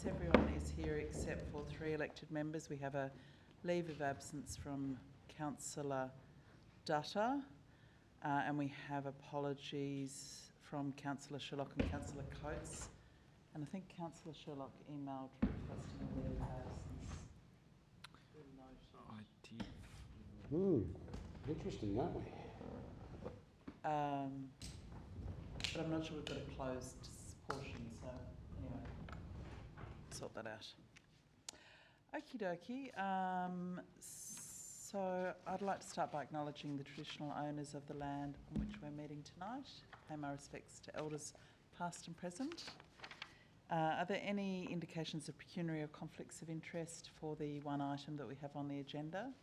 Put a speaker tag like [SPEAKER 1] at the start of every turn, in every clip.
[SPEAKER 1] everyone is here except for 3 elected members. We have a leave of absence from Councillor Dutta, and we have apologies from Councillor Sherlock and Councillor Coates. And I think Councillor Sherlock emailed requesting a leave of absence.
[SPEAKER 2] I did.
[SPEAKER 3] Interesting, aren't we?
[SPEAKER 1] But I'm not sure we've got a closed portion, so anyway, sort that out. Okie dokie. So I'd like to start by acknowledging the traditional owners of the land on which we're meeting tonight. Pay my respects to elders past and present. Are there any indications of pecuniary or conflicts of interest for the one item that we have on the agenda?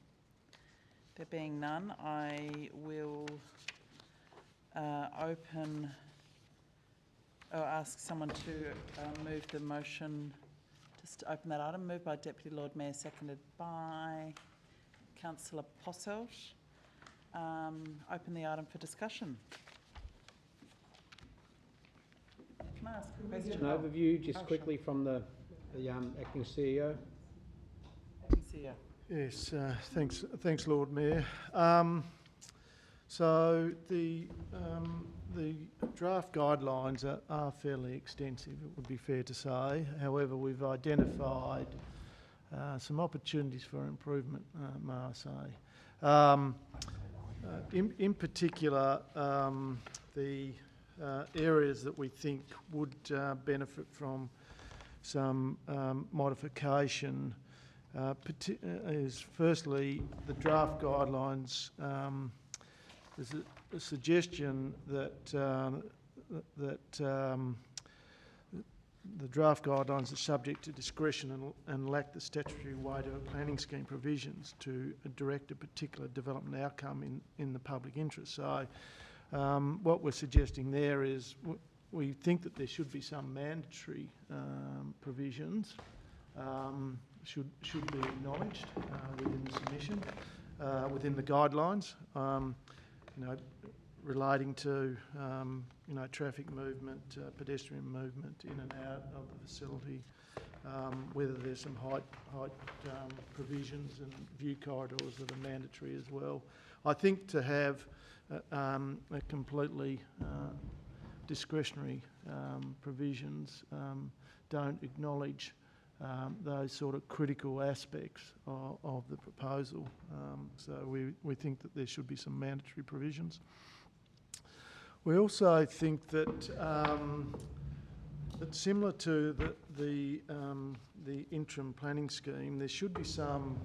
[SPEAKER 1] There being none, I will ask someone to move the motion to open that item. Moved by Deputy Lord Mayor, seconded by Councillor Posselt. Open the item for discussion. Can I ask a question?
[SPEAKER 4] An overview just quickly from the Acting CEO.
[SPEAKER 1] Acting CEO.
[SPEAKER 5] Yes, thanks, Lord Mayor. So the draft guidelines are fairly extensive, it would be fair to say. However, we've identified some opportunities for improvement, may I say. In particular, the areas that we think would benefit from some modification is firstly the draft guidelines. There's a suggestion that the draft guidelines are subject to discretion and lack the statutory weight of planning scheme provisions to direct a particular development outcome in the public interest. So what we're suggesting there is we think that there should be some mandatory provisions should be acknowledged within the submission, within the guidelines. Relating to traffic movement, pedestrian movement in and out of the facility, whether there's some height provisions and view corridors that are mandatory as well. I think to have a completely discretionary provisions don't acknowledge those sort of critical aspects of the proposal. So we think that there should be some mandatory provisions. We also think that that similar to the interim planning scheme, there should be some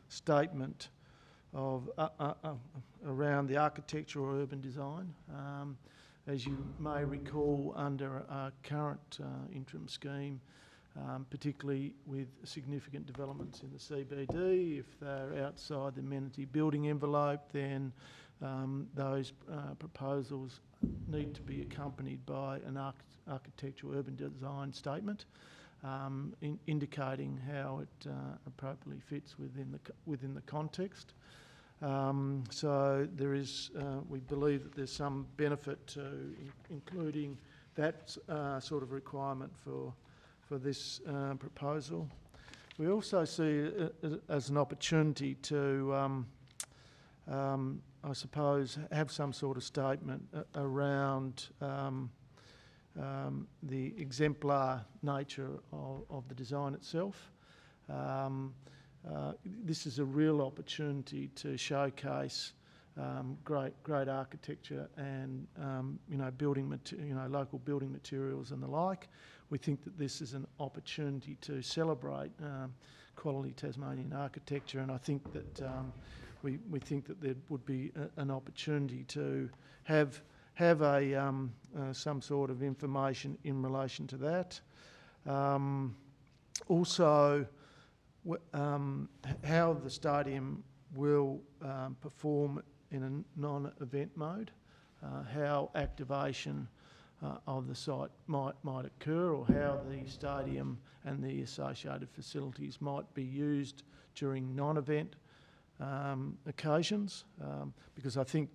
[SPEAKER 5] statement of around the architecture or urban design. As you may recall, under our current interim scheme, particularly with significant developments in the CBD, if they're outside the amenity building envelope, then those proposals need to be accompanied by an architectural urban design statement indicating how it appropriately fits within the context. So there is, we believe that there's some benefit to including that sort of requirement for this proposal. We also see it as an opportunity to, I suppose, have some sort of statement around the exemplar nature of the design itself. This is a real opportunity to showcase great architecture and local building materials and the like. We think that this is an opportunity to celebrate quality Tasmanian architecture, and I think that we think that there would be an opportunity to have some sort of information in relation to that. Also, how the stadium will perform in a non-event mode, how activation of the site might occur, or how the stadium and the associated facilities might be used during non-event occasions, because I think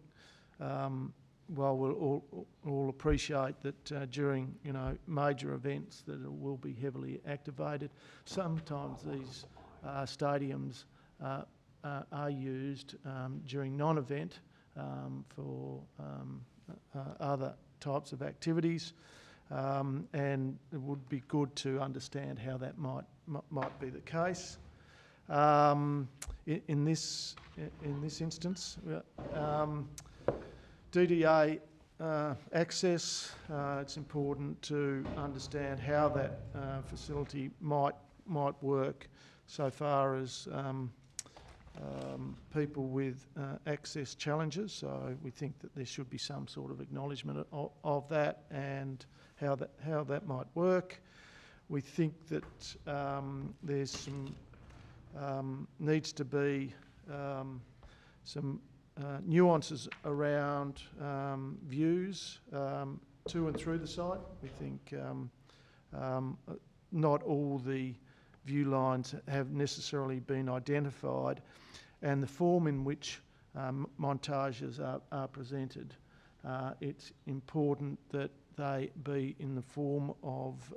[SPEAKER 5] while we'll all appreciate that during, you know, major events that it will be heavily activated, sometimes these stadiums are used during non-event for other types of activities, and it would be good to understand how that might be the case. In this instance, DDA access, it's important to understand how that facility might work so far as people with access challenges. So we think that there should be some sort of acknowledgement of that and how that might work. We think that there's some needs to be some nuances around views to and through the site. We think not all the view lines have necessarily been identified, and the form in which montages are presented. It's important that they be in the form of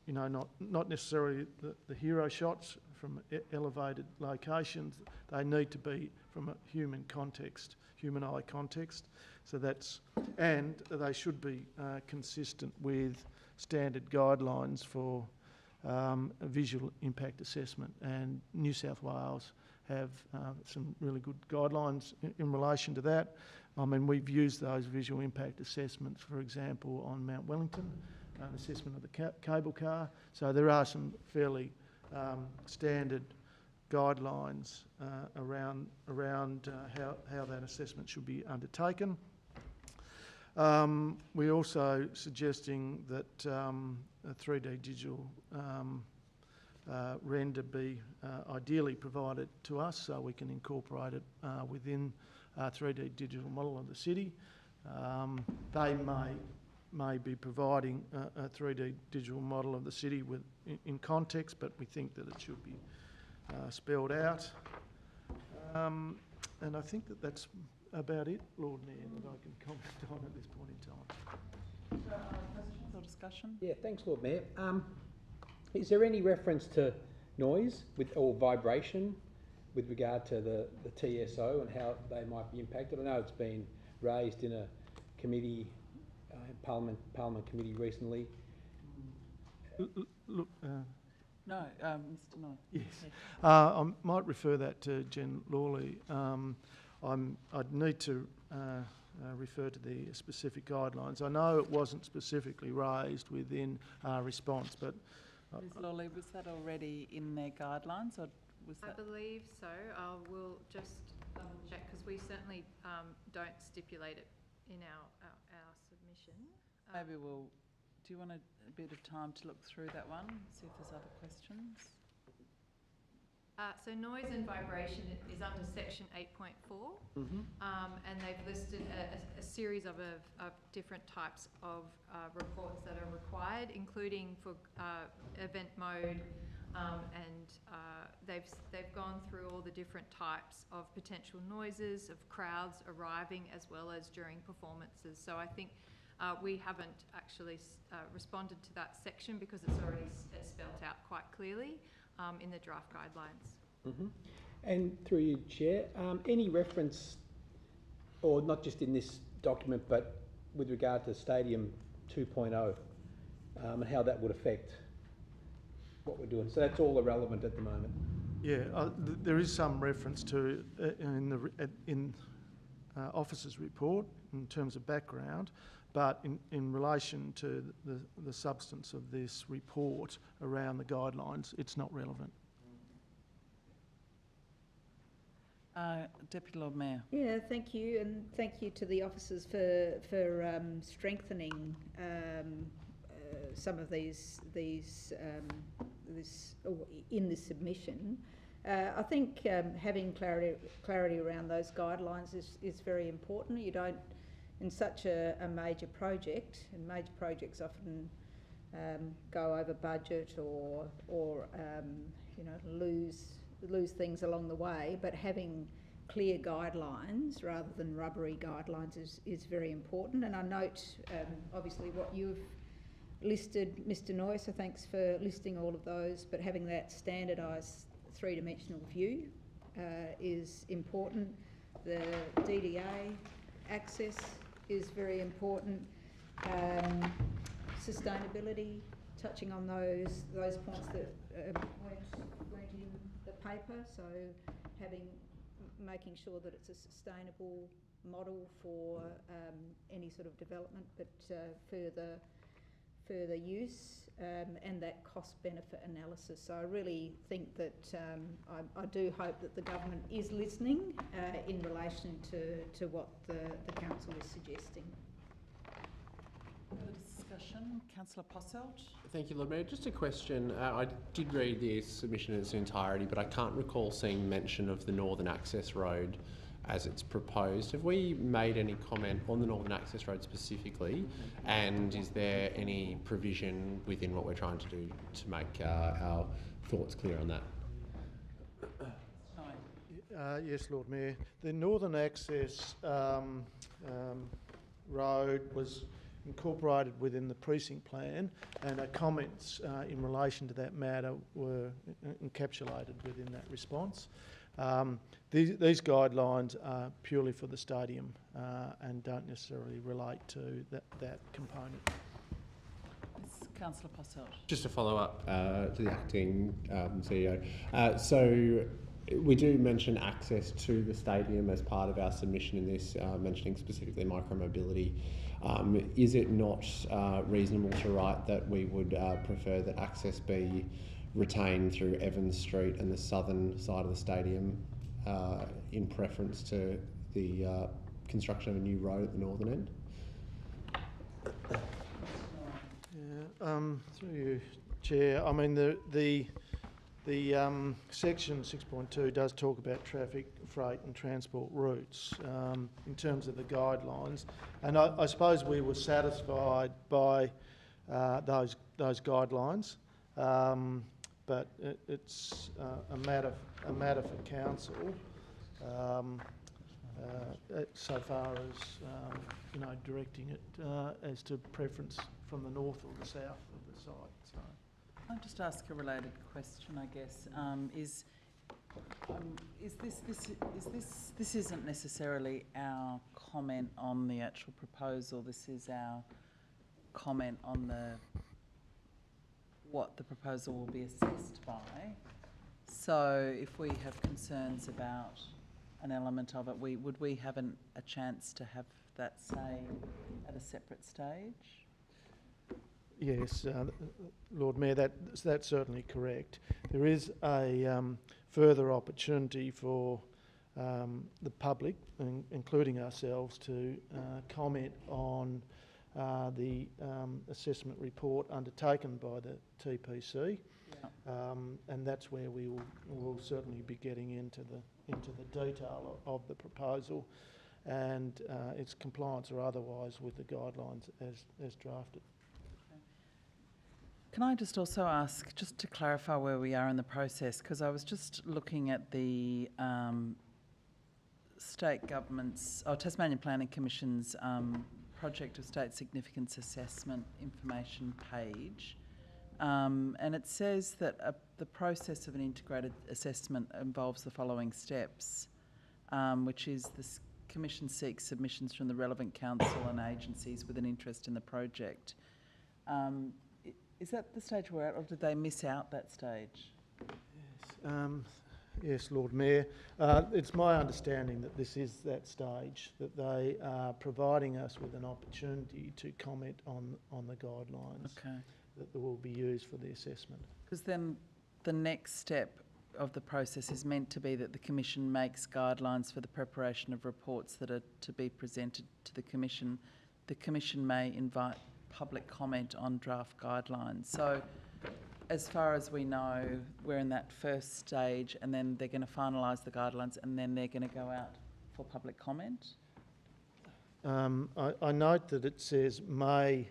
[SPEAKER 5] you know, not necessarily the hero shots from elevated locations. They need to be from a human context, human eye context. So that's, and they should be consistent with standard guidelines for a visual impact assessment. And New South Wales have some really good guidelines in relation to that. I mean, we've used those visual impact assessments, for example, on Mount Wellington, an assessment of the cable car. So there are some fairly standard guidelines around how that assessment should be undertaken. We're also suggesting that a 3D digital render be ideally provided to us so we can incorporate it within a 3D digital model of the city. They may be providing a 3D digital model of the city in context, but we think that it should be spelled out. And I think that that's about it, Lord Mayor, that I can comment on at this point in time.
[SPEAKER 1] Questions or discussion?
[SPEAKER 4] Yeah, thanks, Lord Mayor. Is there any reference to noise or vibration with regard to the TSO and how they might be impacted? I know it's been raised in a committee, Parliament committee recently.
[SPEAKER 5] Look,
[SPEAKER 1] No, Mr. Knight.
[SPEAKER 5] yes, I might refer that to Jen Lawley. I'd need to refer to the specific guidelines. I know it wasn't specifically raised within our response, but
[SPEAKER 1] Ms. Lawley, was that already in their guidelines, or was that?
[SPEAKER 3] I believe so. I will just double check because we certainly don't stipulate it in our submission.
[SPEAKER 1] Maybe we'll. Do you want a bit of time to look through that one, see if there's other questions?
[SPEAKER 3] So noise and vibration is under section 8.4, and they've listed a series of different types of reports that are required, including for event mode, and they've gone through all the different types of potential noises of crowds arriving as well as during performances. So I think we haven't actually responded to that section because it's already spelt out quite clearly in the draft guidelines.
[SPEAKER 4] And through you, Chair, any reference, or not just in this document, but with regard to Stadium 2.0 and how that would affect what we're doing? So that's all irrelevant at the moment.
[SPEAKER 5] yeah, there is some reference to in officer's report in terms of background, but in relation to the substance of this report around the guidelines, it's not relevant.
[SPEAKER 1] Deputy Lord Mayor.
[SPEAKER 6] Yeah, thank you, and thank you to the officers for strengthening some of these in this submission. I think having clarity around those guidelines is very important. You don't, in such a major project, and major projects often go over budget or you know, lose things along the way, but having clear guidelines rather than rubbery guidelines is very important. And I note, obviously, what you've listed, Mr. Noy, so thanks for listing all of those, but having that standardised three-dimensional view is important. The DDA access is very important. Sustainability, touching on those points that weren't in the paper, so making sure that it's a sustainable model for any sort of development, but further use, and that cost-benefit analysis. So I really think that I do hope that the government is listening in relation to what the council is suggesting.
[SPEAKER 1] Further discussion, Councillor Posselt.
[SPEAKER 7] Thank you, Lord Mayor. Just a question. I did read the submission in its entirety, but I can't recall seeing mention of the Northern Access Road as it's proposed. Have we made any comment on the Northern Access Road specifically, and is there any provision within what we're trying to do to make our thoughts clear on that?
[SPEAKER 5] Yes, Lord Mayor. The Northern Access Road was incorporated within the precinct plan, and our comments in relation to that matter were encapsulated within that response. These guidelines are purely for the stadium and don't necessarily relate to that component.
[SPEAKER 1] Yes, Councillor Posselt.
[SPEAKER 7] Just to follow up to the acting CEO. So we do mention access to the stadium as part of our submission in this, mentioning specifically micromobility. Is it not reasonable to write that we would prefer that access be retained through Evans Street and the southern side of the stadium in preference to the construction of a new road at the northern end?
[SPEAKER 5] Yeah, through you, Chair. I mean, the section 6.2 does talk about traffic, freight and transport routes in terms of the guidelines, and I suppose we were satisfied by those guidelines, but it's a matter for council so far as directing it as to preference from the north or the south of the site. So.
[SPEAKER 1] I'll just ask a related question, I guess. This isn't necessarily our comment on the actual proposal. This is our comment on what the proposal will be assessed by. So, if we have concerns about an element of it, would we have a chance to have that say at a separate stage?
[SPEAKER 5] Yes, Lord Mayor, that's certainly correct. There is a further opportunity for the public, including ourselves, to comment on the assessment report undertaken by the TPC, and that's where we will certainly be getting into the detail of the proposal and its compliance or otherwise with the guidelines as drafted.
[SPEAKER 1] Can I just also ask, just to clarify where we are in the process, because I was just looking at the state government's, Tasmanian Planning Commission's Project of State Significance Assessment information page, and it says that the process of an integrated assessment involves the following steps, which is the Commission seeks submissions from the relevant council and agencies with an interest in the project. Is that the stage we're at, or did they miss out that stage?
[SPEAKER 5] Yes, yes, Lord Mayor. It's my understanding that this is that stage, that they are providing us with an opportunity to comment on the guidelines that will be used for the assessment.
[SPEAKER 1] Because then the next step of the process is meant to be that the Commission makes guidelines for the preparation of reports that are to be presented to the Commission. The Commission may invite public comment on draft guidelines. So as far as we know, we're in that first stage, and then they're going to finalise the guidelines, and then they're going to go out for public comment?
[SPEAKER 5] I note that it says may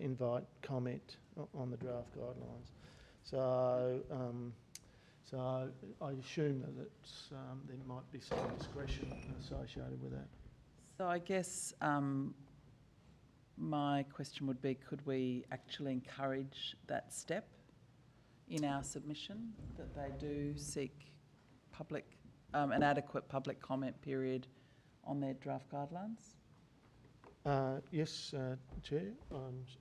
[SPEAKER 5] invite comment on the draft guidelines. So So I assume that it's, there might be some discretion associated with that.
[SPEAKER 1] So I guess my question would be, could we actually encourage that step in our submission, that they do seek public, an adequate public comment period on their draft guidelines?
[SPEAKER 5] Yes, Chair,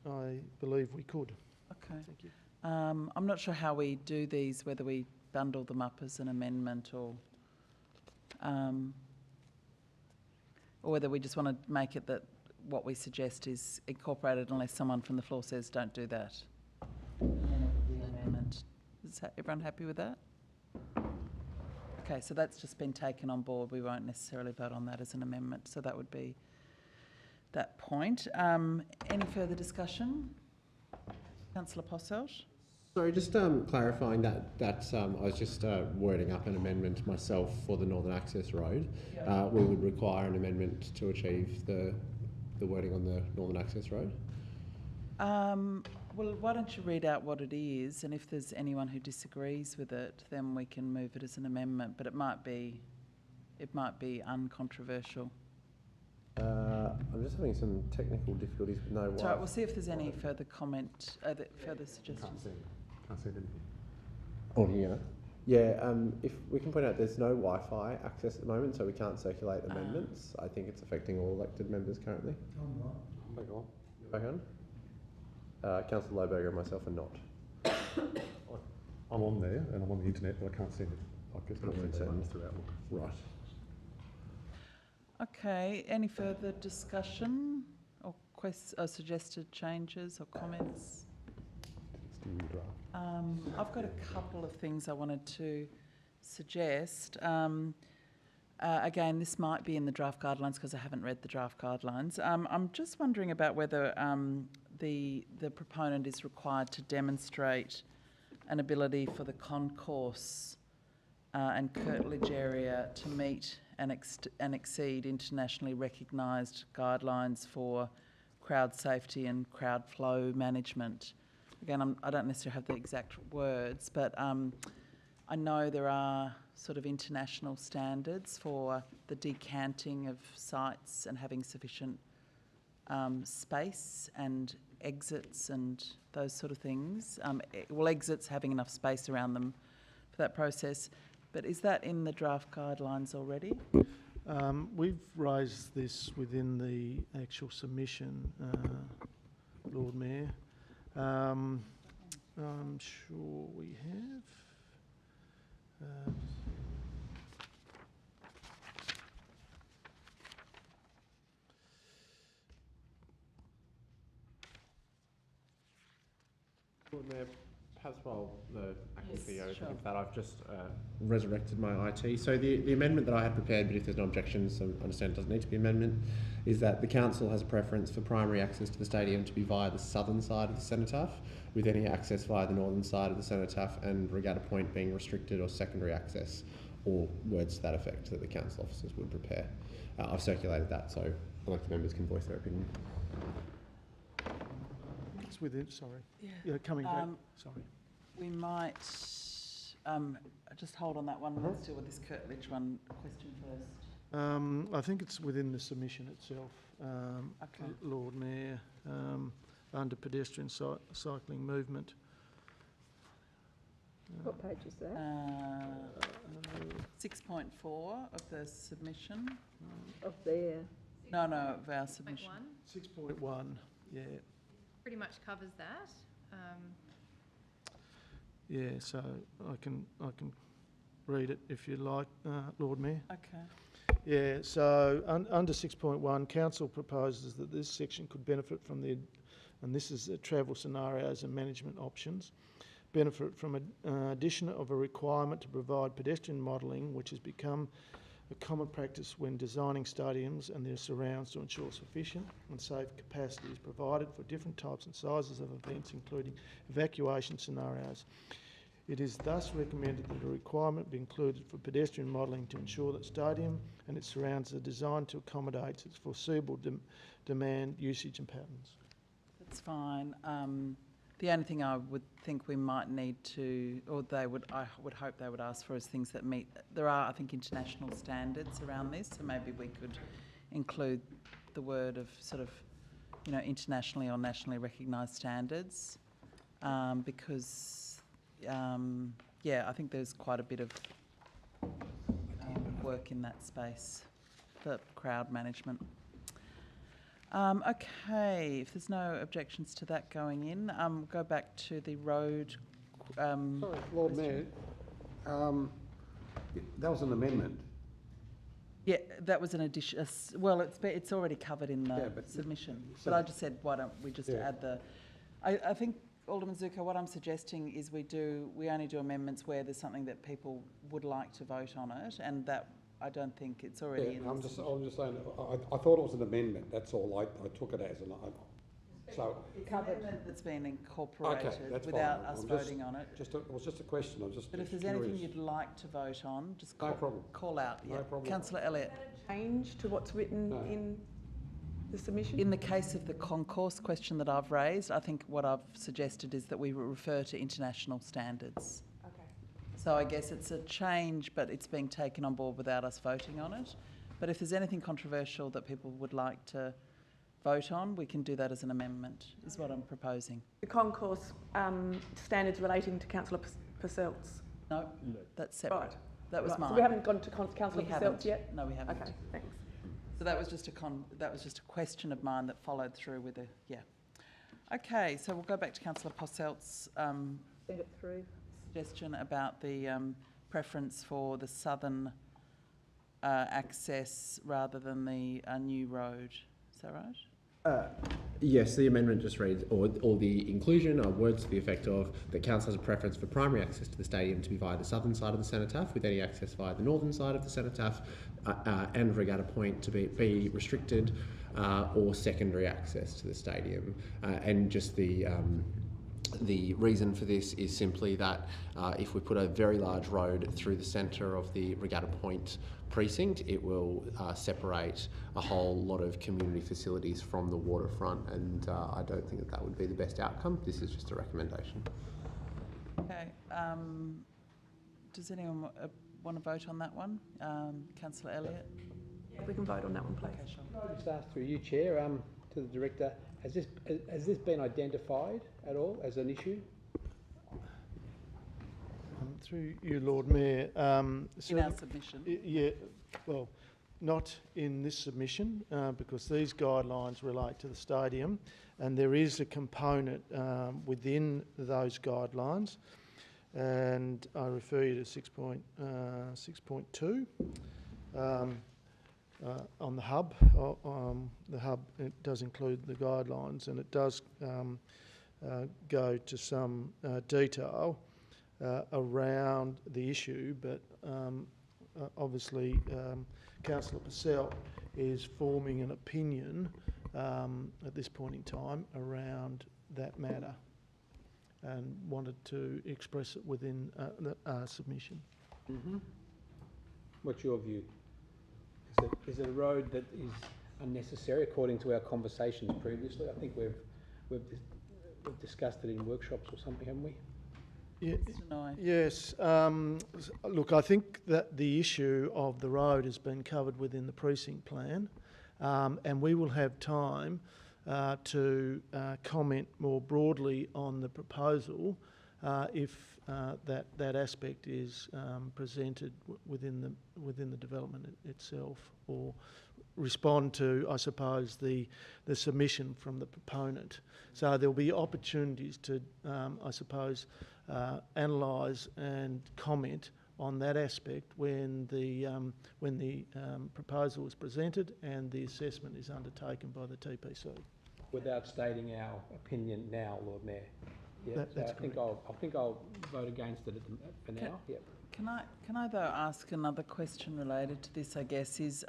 [SPEAKER 5] I believe we could.
[SPEAKER 1] Okay.
[SPEAKER 5] Thank you.
[SPEAKER 1] I'm not sure how we do these, whether we bundle them up as an amendment or whether we just want to make it that what we suggest is incorporated unless someone from the floor says don't do that. And then it would be an amendment. Is everyone happy with that? Okay, so that's just been taken on board. We won't necessarily vote on that as an amendment. So that would be that point. Any further discussion? Councillor Posselt?
[SPEAKER 7] Sorry, just clarifying that I was just wording up an amendment myself for the Northern Access Road.
[SPEAKER 1] Yep.
[SPEAKER 7] We would require an amendment to achieve the wording on the Northern Access Road.
[SPEAKER 1] Well, why don't you read out what it is, and if there's anyone who disagrees with it, then we can move it as an amendment. But it might be uncontroversial.
[SPEAKER 7] I'm just having some technical difficulties with no.
[SPEAKER 1] That's right. We'll see if there's any further comment, further suggestions.
[SPEAKER 7] Can't see them. Oh, here. Yeah, if we can point out there's no Wi-Fi access at the moment, so we can't circulate amendments. I think it's affecting all elected members currently. Back on. Back on. Councillor Loberger and myself are not.
[SPEAKER 8] I'm on there and I'm on the internet, but I can't send it. I guess not send through Outlook.
[SPEAKER 7] Right.
[SPEAKER 1] Okay. Any further discussion or suggested changes or comments?
[SPEAKER 8] Still in the draft.
[SPEAKER 1] I've got a couple of things I wanted to suggest. Again, this might be in the draft guidelines because I haven't read the draft guidelines. I'm just wondering about whether the proponent is required to demonstrate an ability for the concourse and curtilage area to meet and exceed internationally recognised guidelines for crowd safety and crowd flow management. Again, I don't necessarily have the exact words, but I know there are sort of international standards for the decanting of sites and having sufficient space and exits and those sort of things. Well, exits having enough space around them for that process. But is that in the draft guidelines already?
[SPEAKER 5] We've raised this within the actual submission, Lord Mayor. I'm sure we have.
[SPEAKER 7] Lord Mayor, perhaps while the acting
[SPEAKER 1] Yes,
[SPEAKER 7] CEO is
[SPEAKER 1] sure.
[SPEAKER 7] looking for that, I've just resurrected my IT. So the amendment that I had prepared, but if there's no objections, I understand it doesn't need to be amendment, is that the council has a preference for primary access to the stadium to be via the southern side of the cenotaph, with any access via the northern side of the cenotaph and Regatta Point being restricted, or secondary access, or words to that effect that the council officers would prepare. I've circulated that so elected members can voice their opinion.
[SPEAKER 5] It's within, sorry.
[SPEAKER 1] Yeah.
[SPEAKER 5] Coming back, sorry.
[SPEAKER 1] We might just hold on that one. Let's deal with this curtilage one question first.
[SPEAKER 5] I think it's within the submission itself,
[SPEAKER 1] Okay.
[SPEAKER 5] Lord Mayor, under pedestrian cycling movement.
[SPEAKER 6] What page is that?
[SPEAKER 1] 6.4 of the submission.
[SPEAKER 6] Of there.
[SPEAKER 1] No, of our submission.
[SPEAKER 3] 6.1
[SPEAKER 5] 6.1, yeah.
[SPEAKER 3] pretty much covers that.
[SPEAKER 5] Yeah, so I can read it if you like, Lord Mayor.
[SPEAKER 1] Okay.
[SPEAKER 5] Yeah, so under 6.1, council proposes that this section could benefit from the, and this is travel scenarios and management options, benefit from addition of a requirement to provide pedestrian modelling, which has become a common practice when designing stadiums and their surrounds to ensure sufficient and safe capacity is provided for different types and sizes of events, including evacuation scenarios. It is thus recommended that a requirement be included for pedestrian modelling to ensure that stadium and its surrounds are designed to accommodate its foreseeable demand, usage and patterns.
[SPEAKER 1] That's fine. The only thing I would think we might need to, or I would hope they would ask for, is things that meet. There are, I think, international standards around this, so maybe we could include the word of sort of, internationally or nationally recognised standards, because, I think there's quite a bit of work in that space for crowd management. Okay, if there's no objections to that going in, go back to the road.
[SPEAKER 8] Sorry, Lord Mayor, that was an amendment.
[SPEAKER 1] Yeah, that was an addition. Well, it's already covered in the submission. But I just said, why don't we just add the? I think, Alderman Zuko, what I'm suggesting is we only do amendments where there's something that people would like to vote on it, and that I don't think it's already in.
[SPEAKER 8] I'm just saying. I thought it was an amendment. That's all. I took it as an. So
[SPEAKER 1] it's an amendment that's been incorporated without us voting on it.
[SPEAKER 8] It was just a question.
[SPEAKER 1] But if there's anything you'd like to vote on, just call out.
[SPEAKER 8] No problem.
[SPEAKER 1] Councillor Elliott.
[SPEAKER 9] Change to what's written in the submission?
[SPEAKER 1] In the case of the concourse question that I've raised, I think what I've suggested is that we refer to international standards.
[SPEAKER 9] Okay.
[SPEAKER 1] So I guess it's a change, but it's being taken on board without us voting on it. But if there's anything controversial that people would like to vote on, we can do that as an amendment, is what I'm proposing.
[SPEAKER 9] The concourse standards relating to Councillor Purcell's?
[SPEAKER 1] No, that's separate.
[SPEAKER 9] Right.
[SPEAKER 1] That was mine.
[SPEAKER 9] So we haven't gone to Councillor Purcell's yet?
[SPEAKER 1] No, we haven't.
[SPEAKER 9] Okay, thanks.
[SPEAKER 1] So that was just a question of mine that followed through with Okay, so we'll go back to Councillor Posselt's
[SPEAKER 6] Send it through.
[SPEAKER 1] suggestion about the preference for the southern access rather than the new road. Is that right?
[SPEAKER 7] Yes, the amendment just reads, or the inclusion of words to the effect of that council has a preference for primary access to the stadium to be via the southern side of the cenotaph, with any access via the northern side of the cenotaph and regatta point to be restricted, or secondary access to the stadium. And just the reason for this is simply that if we put a very large road through the centre of the regatta point precinct, it will separate a whole lot of community facilities from the waterfront, and I don't think that would be the best outcome. This is just a recommendation.
[SPEAKER 1] Okay. Does anyone want to vote on that one? Councillor Elliott?
[SPEAKER 9] Yeah, we can vote on that one, please.
[SPEAKER 1] Okay, sure.
[SPEAKER 4] Can I just ask through you, Chair, to the Director, has this been identified at all as an issue?
[SPEAKER 5] Through you, Lord Mayor.
[SPEAKER 1] In our submission?
[SPEAKER 5] Yeah, well, not in this submission because these guidelines relate to the stadium, and there is a component within those guidelines, and I refer you to 6.2 on the hub. The hub, it does include the guidelines, and it does go to some detail around the issue, but obviously Councillor Purcell is forming an opinion at this point in time around that matter and wanted to express it within the submission.
[SPEAKER 4] Mm-hmm. What's your view? Is it a road that is unnecessary according to our conversations previously? I think we've discussed it in workshops or something, haven't we?
[SPEAKER 5] Yeah,
[SPEAKER 1] No.
[SPEAKER 5] yes. Look, I think that the issue of the road has been covered within the precinct plan, and we will have time to comment more broadly on the proposal if that aspect is presented within the development itself, or respond to, I suppose, the submission from the proponent. So there'll be opportunities to, I suppose, analyse and comment on that aspect when the proposal is presented and the assessment is undertaken by the TPC.
[SPEAKER 4] Without stating our opinion now, Lord Mayor. Yeah,
[SPEAKER 5] That's
[SPEAKER 4] I think I'll vote against it for now. Yep.
[SPEAKER 1] Can I though ask another question related to this? I guess is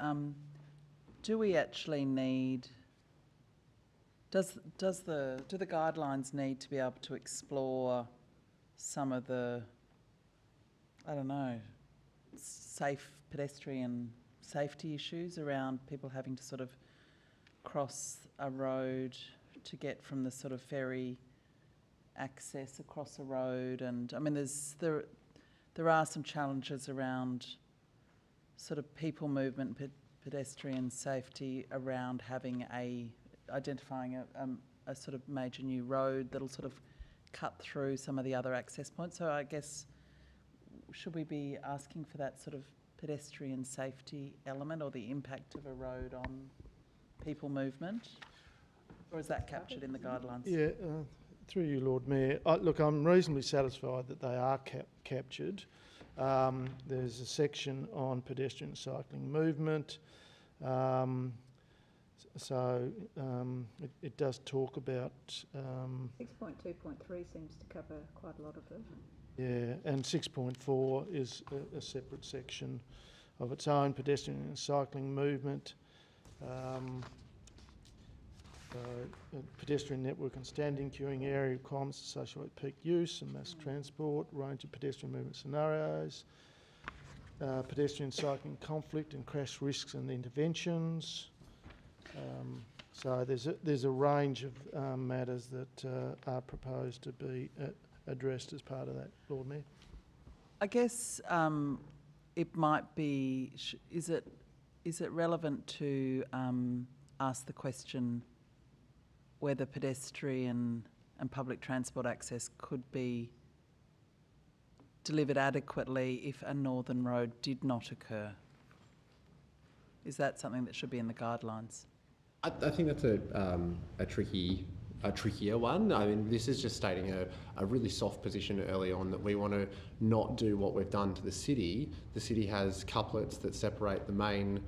[SPEAKER 1] do we actually need? Do the guidelines need to be able to explore some of the, I don't know, safe pedestrian safety issues around people having to sort of cross a road to get from the sort of ferry access across a road, and I mean, there are some challenges around sort of people movement, pedestrian safety around identifying a sort of major new road that'll sort of cut through some of the other access points. So I guess, should we be asking for that sort of pedestrian safety element or the impact of a road on people movement? Or is that captured in the guidelines?
[SPEAKER 5] Yeah, through you, Lord Mayor. Look, I'm reasonably satisfied that they are captured. There's a section on pedestrian and cycling movement. It does talk about...
[SPEAKER 6] 6.2.3 seems to cover quite a lot of it.
[SPEAKER 5] Yeah, and 6.4 is a separate section of its own, pedestrian and cycling movement. Pedestrian network and standing queuing area requirements associated with peak use and mass transport, range of pedestrian movement scenarios, pedestrian cycling conflict and crash risks and interventions. So there's a range of matters that are proposed to be addressed as part of that, Lord Mayor.
[SPEAKER 1] I guess it might be, is it relevant to ask the question whether pedestrian and public transport access could be delivered adequately if a northern road did not occur? Is that something that should be in the guidelines?
[SPEAKER 7] I think that's a trickier one. I mean, this is just stating a really soft position early on that we want to not do what we've done to the city. The city has couplets that separate the main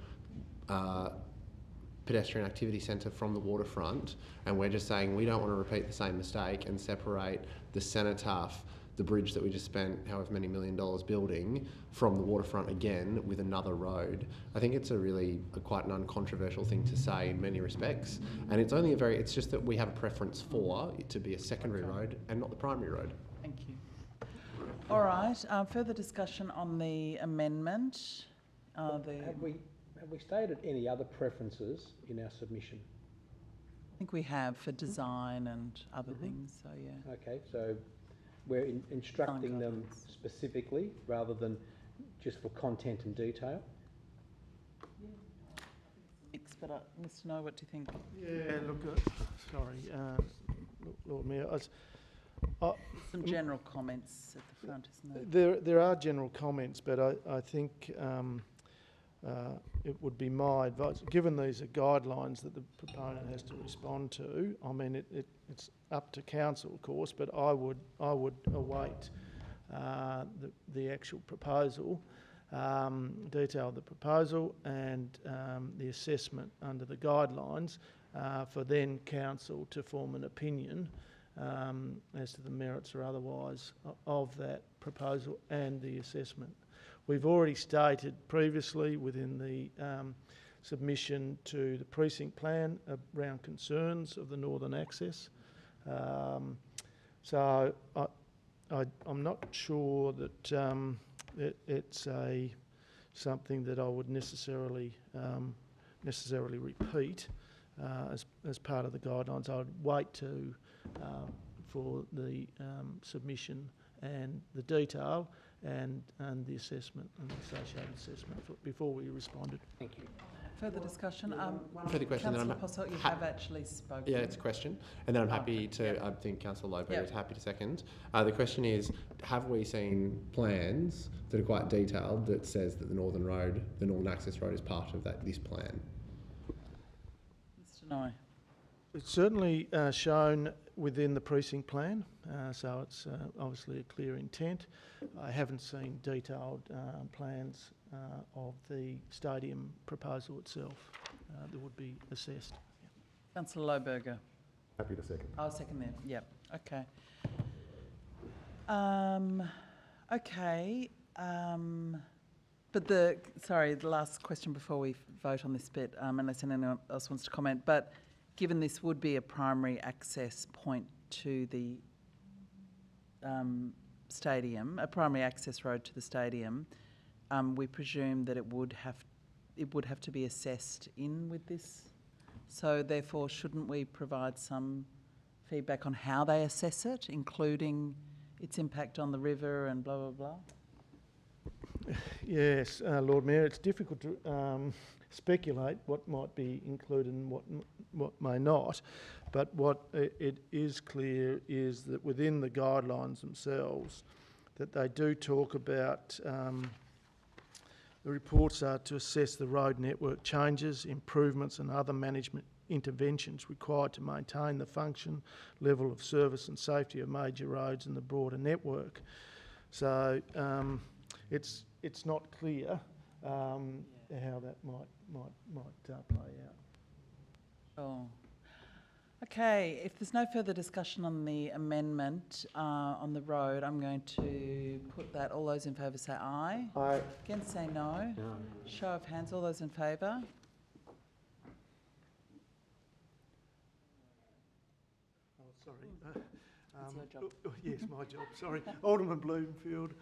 [SPEAKER 7] pedestrian activity centre from the waterfront, and we're just saying we don't want to repeat the same mistake and separate the cenotaph, the bridge that we just spent however many $1 million building, from the waterfront again with another road. I think it's quite an uncontroversial thing to say in many respects, and it's just that we have a preference for it to be a secondary road and not the primary road.
[SPEAKER 1] Thank you. All right, further discussion on the amendment.
[SPEAKER 4] Have we stated any other preferences in our submission?
[SPEAKER 1] I think we have for design and other things, so yeah.
[SPEAKER 4] Okay, so we're instructing them
[SPEAKER 1] Guidelines.
[SPEAKER 4] specifically rather than just for content and detail?
[SPEAKER 1] But Mr. No, what do you think?
[SPEAKER 5] Yeah, look, Lord Mayor,
[SPEAKER 1] Some general comments at the front, isn't there?
[SPEAKER 5] there are general comments, but I think it would be my advice, given these are guidelines that the proponent has to respond to. I mean, it's up to council, of course, but I would await the actual proposal, detail of the proposal, and the assessment under the guidelines for then council to form an opinion as to the merits or otherwise of that proposal and the assessment. We've already stated previously within the submission to the precinct plan around concerns of the northern access. So I'm not sure that it's something that I would necessarily repeat as part of the guidelines. I would wait for the submission and the detail and the assessment and the associated assessment before we responded.
[SPEAKER 4] Thank you.
[SPEAKER 1] Further discussion?
[SPEAKER 7] One further question.
[SPEAKER 1] Councillor Posselt, you have actually spoken.
[SPEAKER 7] Yeah, it's a question. And then I'm happy to, I think Councillor Lobo is happy to second. The question is, have we seen plans that are quite detailed that says that the Northern Access Road is part of this plan?
[SPEAKER 1] Mr. Nye.
[SPEAKER 5] It's certainly shown within the precinct plan, so it's obviously a clear intent. I haven't seen detailed plans of the stadium proposal itself that would be assessed.
[SPEAKER 1] Councillor Lohberger.
[SPEAKER 8] Happy to second.
[SPEAKER 1] I'll second that. Yep. Okay. Okay. But the last question before we vote on this bit, unless anyone else wants to comment, but given this would be a primary access point to the stadium, a primary access road to the stadium, we presume that it would have to be assessed in with this. So therefore, shouldn't we provide some feedback on how they assess it, including its impact on the river and blah, blah, blah?
[SPEAKER 5] Yes, Lord Mayor, it's difficult to speculate what might be included and what may not, but what it is clear is that within the guidelines themselves, that they do talk about the reports are to assess the road network changes, improvements and other management interventions required to maintain the function, level of service and safety of major roads and the broader network. So it's not clear how that might play out.
[SPEAKER 1] Oh. Okay, if there's no further discussion on the amendment on the road, I'm going to put that. All those in favour say aye.
[SPEAKER 7] Aye.
[SPEAKER 1] Against say no.
[SPEAKER 8] No.
[SPEAKER 1] Show of hands, all those in favour.
[SPEAKER 5] Oh, sorry.
[SPEAKER 1] It's your job.
[SPEAKER 5] Yes, my job, sorry. Alderman Bloomfield.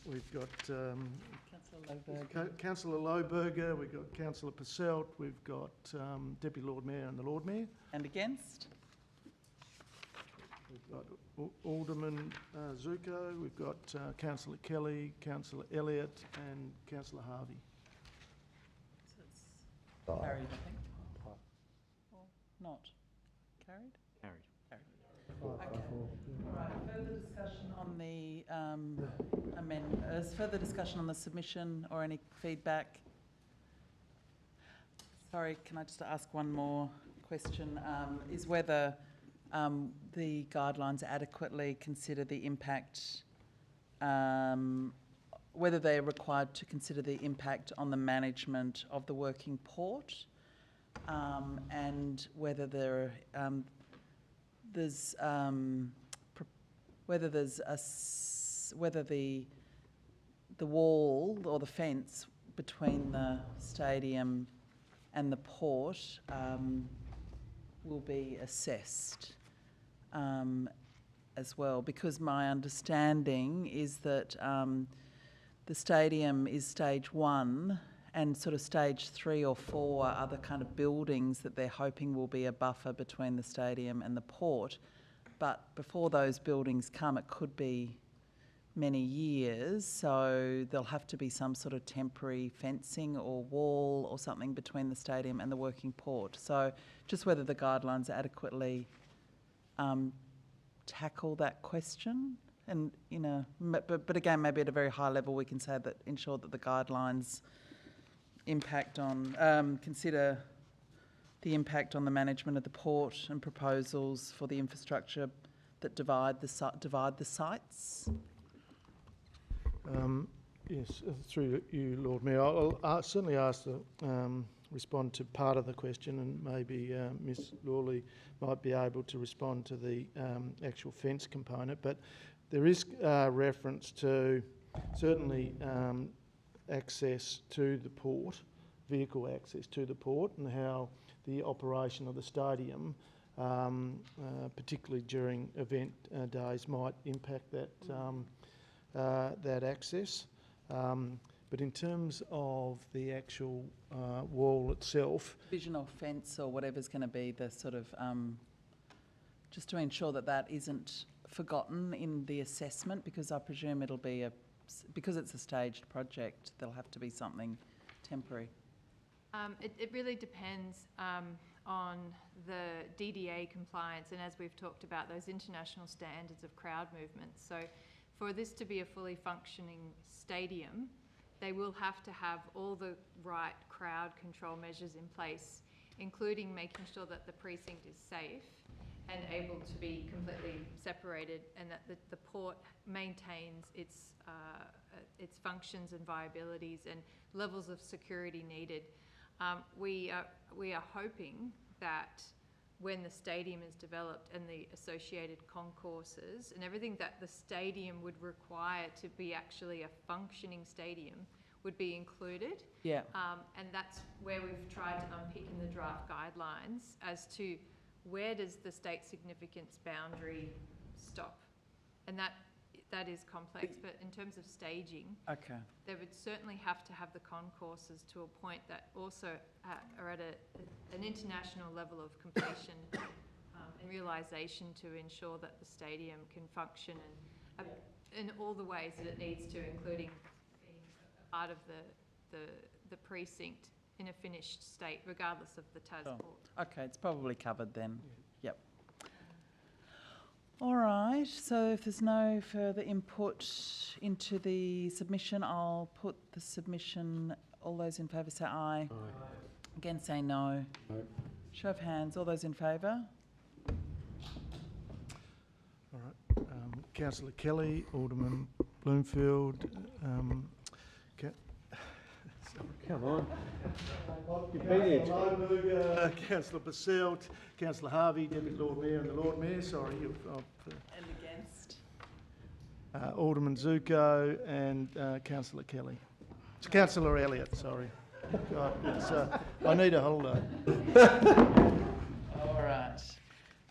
[SPEAKER 5] We've got Councillor Lohberger, we've got Councillor Passelt, we've got Deputy Lord Mayor and the Lord Mayor.
[SPEAKER 1] And against?
[SPEAKER 5] We've got Alderman Zuko, we've got Councillor Kelly, Councillor Elliott and Councillor Harvey.
[SPEAKER 1] So it's carried, I think. Or not? Carried?
[SPEAKER 2] Carried.
[SPEAKER 1] Okay. All right. Further discussion on the amendment. Further discussion on the submission or any feedback? Sorry, can I just ask one more question? Is whether the guidelines adequately consider the impact, whether they're required to consider the impact on the management of the working port, and whether whether the wall or the fence between the stadium and the port will be assessed as well, because my understanding is that the stadium is stage 1 and sort of stage 3 or 4 are the kind of buildings that they're hoping will be a buffer between the stadium and the port. But before those buildings come, it could be many years, so there'll have to be some sort of temporary fencing or wall or something between the stadium and the working port. So just whether the guidelines adequately tackle that question. And, you know, but again, maybe at a very high level we can say that ensure that the guidelines impact on, consider the impact on the management of the port and proposals for the infrastructure that divide the sites.
[SPEAKER 5] Yes, through you, Lord Mayor. I'll certainly ask to respond to part of the question, and maybe Ms Lawley might be able to respond to the actual fence component. But there is reference to certainly access to the port, vehicle access to the port, and how the operation of the stadium, particularly during event days, might impact that that access. But in terms of the actual wall itself,
[SPEAKER 1] Vision or fence or whatever's going to be the sort of, just to ensure that that isn't forgotten in the assessment, because I presume it'll be because it's a staged project, there'll have to be something temporary.
[SPEAKER 3] It really depends on the DDA compliance, and as we've talked about, those international standards of crowd movements. So for this to be a fully functioning stadium, they will have to have all the right crowd control measures in place, including making sure that the precinct is safe and able to be completely separated, and that the port maintains its functions and viabilities and levels of security needed. We are hoping that when the stadium is developed and the associated concourses and everything that the stadium would require to be actually a functioning stadium would be included.
[SPEAKER 1] Yeah.
[SPEAKER 3] And that's where we've tried to unpick in the draft guidelines as to where does the state significance boundary stop. And that is complex, but in terms of staging,
[SPEAKER 1] Okay.
[SPEAKER 3] they would certainly have to have the concourses to a point that also are at an international level of completion and realisation to ensure that the stadium can function and in all the ways that it needs to, including being a part of the precinct in a finished state, regardless of the Tassport.
[SPEAKER 1] Okay, it's probably covered then. Yep. All right, so if there's no further input into the submission, I'll put the submission. All those in favour say aye.
[SPEAKER 8] Aye.
[SPEAKER 1] Again, say no.
[SPEAKER 8] No.
[SPEAKER 1] Show of hands. All those in favour?
[SPEAKER 5] All right. Councillor Kelly, Alderman Bloomfield,
[SPEAKER 4] Come on. You've been here.
[SPEAKER 5] Councillor Purcell, Councillor Harvey, Deputy Lord Mayor and the Lord Mayor, sorry.
[SPEAKER 1] And against?
[SPEAKER 5] Alderman Zuko and Councillor Kelly. It's Councillor Elliott, sorry. God, I need a holiday.
[SPEAKER 1] All right.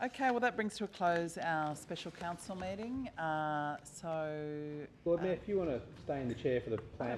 [SPEAKER 1] Okay, well that brings to a close our special council meeting.
[SPEAKER 4] Lord Mayor, if you want to stay in the chair for the planning.